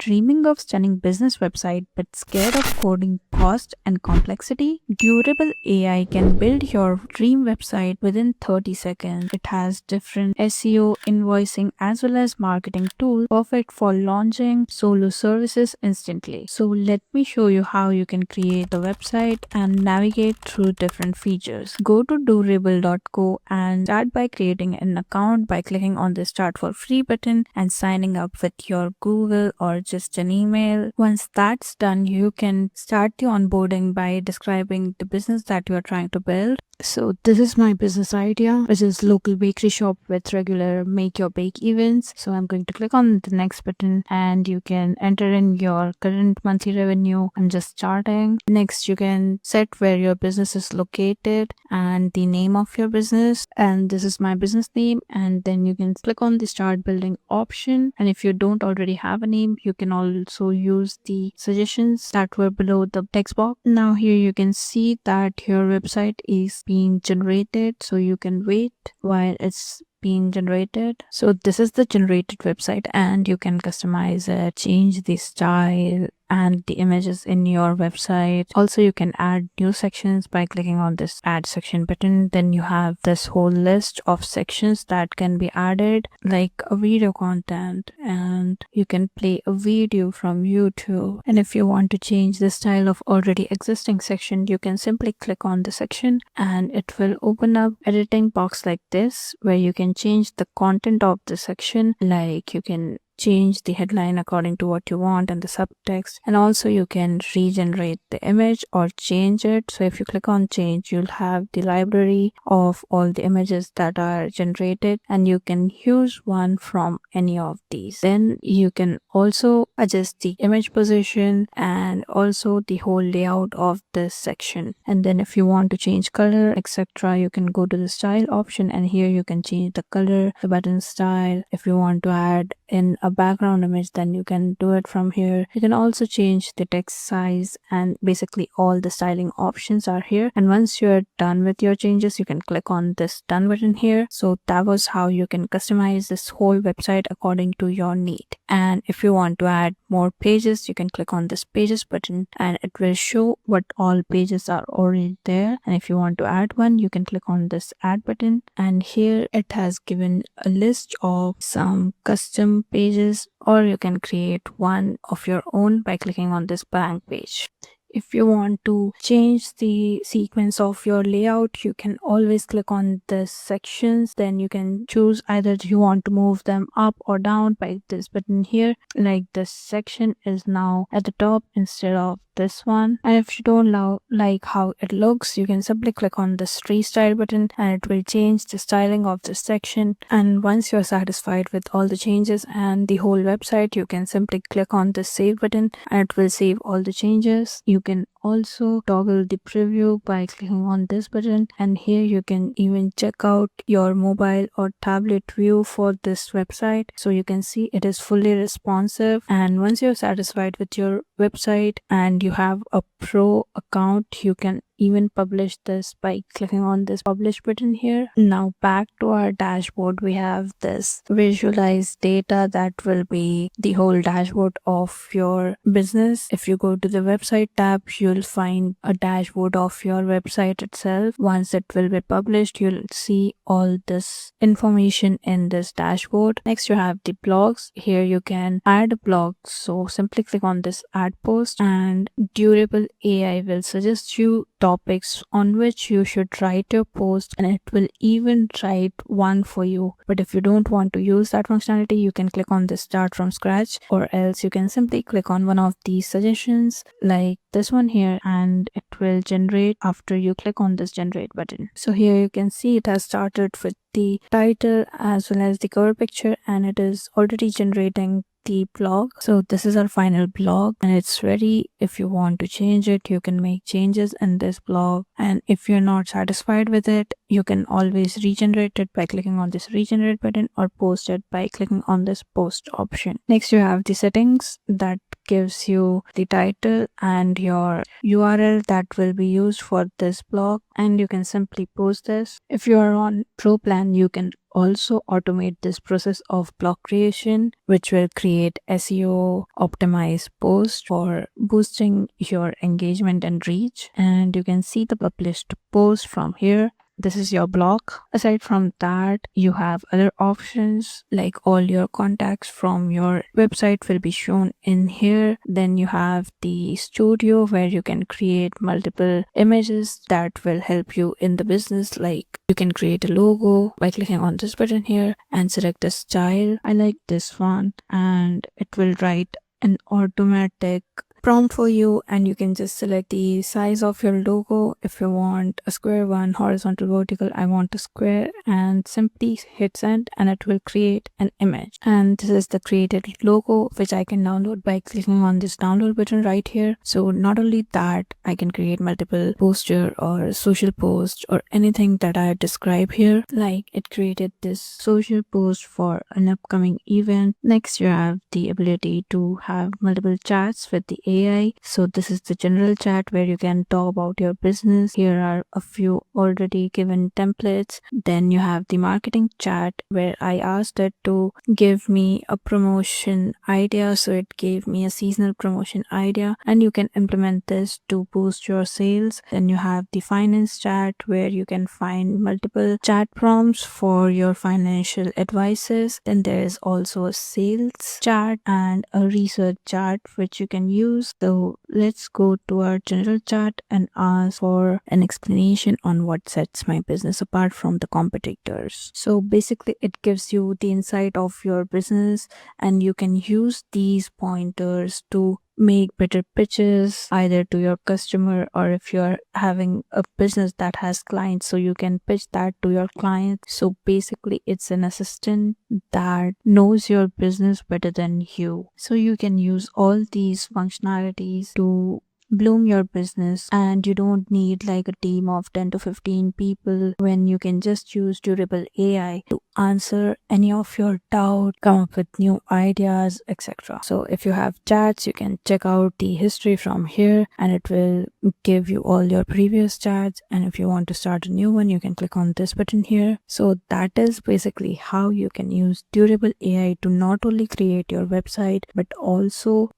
Dreaming of stunning business website but scared of coding cost and complexity? Durable AI can build your dream website within 30 seconds. It has different SEO, invoicing as well as marketing tools perfect for launching solo services instantly. So let me show you how you can create the website and navigate through different features. Go to durable.co and start by creating an account by clicking on the start for free button and signing up with your Google or just an email. Once that's done, you can start the onboarding by describing the business that you are trying to build. So this is my business idea, which is local bakery shop with regular make your bake events. So I'm going to click on the next button and you can enter in your current monthly revenue. I'm just starting. Next, you can set where your business is located and the name of your business. And this is my business name. And then you can click on the start building option. And if you don't already have a name, you can also use the suggestions that were below the text box. Now here you can see that your website is being generated, so you can wait while it's being generated. So this is the generated website and you can customize it, change the style and the images in your website. Also, you can add new sections by clicking on this add section button. Then you have this whole list of sections that can be added, like a video content, and you can play a video from YouTube. And if you want to change the style of already existing section, you can simply click on the section and it will open up editing box like this, where you can change the content of the section, like you can change the headline according to what you want and the subtext, and also you can regenerate the image or change it. So if you click on change, you'll have the library of all the images that are generated and you can use one from any of these. Then you can also adjust the image position and also the whole layout of this section. And then if you want to change color, etc., you can go to the style option and here you can change the color, the button style. If you want to add in a background image, then you can do it from here. You can also change the text size, and basically all the styling options are here. And once you're done with your changes, you can click on this done button here. So that was how you can customize this whole website according to your need. And if you want to add more pages, you can click on this pages button and it will show what all pages are already there. And if you want to add one, you can click on this add button and here it has given a list of some custom pages, or you can create one of your own by clicking on this blank page. If you want to change the sequence of your layout, you can always click on the sections. Then you can choose either you want to move them up or down by this button here. Like this section is now at the top instead of this one. And if you don't like how it looks, you can simply click on this restyle button and it will change the styling of this section. And once you're satisfied with all the changes and the whole website, you can simply click on the save button and it will save all the changes. You can also toggle the preview by clicking on this button, and here you can even check out your mobile or tablet view for this website, so you can see it is fully responsive. And once you're satisfied with your website and you have a pro account, you can even publish this by clicking on this publish button here. Now back to our dashboard, we have this visualized data that will be the whole dashboard of your business. If you go to the website tab, you'll find a dashboard of your website itself. Once it will be published, you'll see all this information in this dashboard. Next, you have the blogs. Here you can add a blog, so simply click on this add post and Durable AI will suggest you topics on which you should write your post, and it will even write one for you. But if you don't want to use that functionality, you can click on this start from scratch, or else you can simply click on one of these suggestions like this one here and it will generate after you click on this generate button. So here you can see it has started with the title as well as the cover picture and it is already generating the blog. So this is our final blog and it's ready. If you want to change it, you can make changes in this blog, and if you're not satisfied with it, you can always regenerate it by clicking on this regenerate button or post it by clicking on this post option. Next, you have the settings that gives you the title and your URL that will be used for this blog, and you can simply post this. If you are on Pro plan, you can also automate this process of blog creation, which will create SEO optimized posts for boosting your engagement and reach. And you can see the published post from here. This is your blog. Aside from that, you have other options like all your contacts from your website will be shown in here. Then you have the studio where you can create multiple images that will help you in the business. Like you can create a logo by clicking on this button here and select the style. I like this one, and it will write an automatic prompt for you, and you can just select the size of your logo. If you want a square one, horizontal, vertical, I want a square, and simply hit send and it will create an image. And this is the created logo which I can download by clicking on this download button right here. So not only that, I can create multiple poster or social posts or anything that I describe here. Like it created this social post for an upcoming event. Next, you have the ability to have multiple chats with the AI. So this is the general chat where you can talk about your business. Here are a few already given templates. Then you have the marketing chat where I asked it to give me a promotion idea. So it gave me a seasonal promotion idea, and you can implement this to boost your sales. Then you have the finance chat where you can find multiple chat prompts for your financial advices. Then there is also a sales chat and a research chat which you can use. So let's go to our general chat and ask for an explanation on what sets my business apart from the competitors. So basically it gives you the insight of your business, and you can use these pointers to make better pitches either to your customer, or if you're having a business that has clients, so you can pitch that to your client. So basically it's an assistant that knows your business better than you. So you can use all these functionalities to bloom your business, and you don't need like a team of 10 to 15 people when you can just use durable AI to answer any of your doubt, come up with new ideas, etc. So if you have chats, you can check out the history from here and it will give you all your previous chats. And if you want to start a new one, you can click on this button here. So that is basically how you can use durable AI to not only create your website but also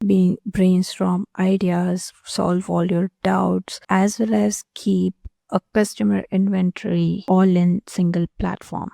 brainstorm ideas, solve all your doubts, as well as keep a customer inventory all in single platform.